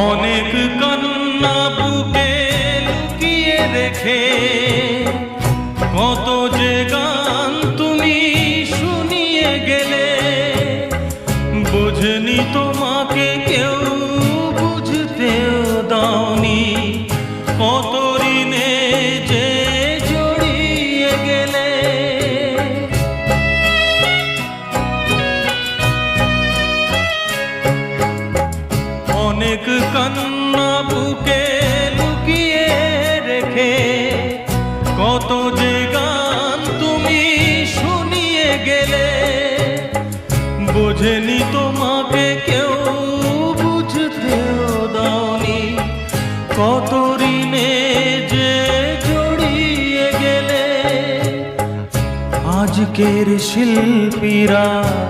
অনেক কান্না বুকে লুকিয়ে রেখে কত যে গান তুমি শুনিয়ে গেলে, বুঝনি তোমাকে কেউ বুঝতেও দাওনি, কত ঋণে যে জড়িয়ে গেলে। অনেক কান্না বুকে লুকিয়ে রেখে কত যে গান তুমি শুনিয়ে গেলে, বুঝেনি তোমাকে কেউ বুঝতেও দাওনি, কত ঋণে যে জড়িয়ে গেলে। আজকের শিল্পীরা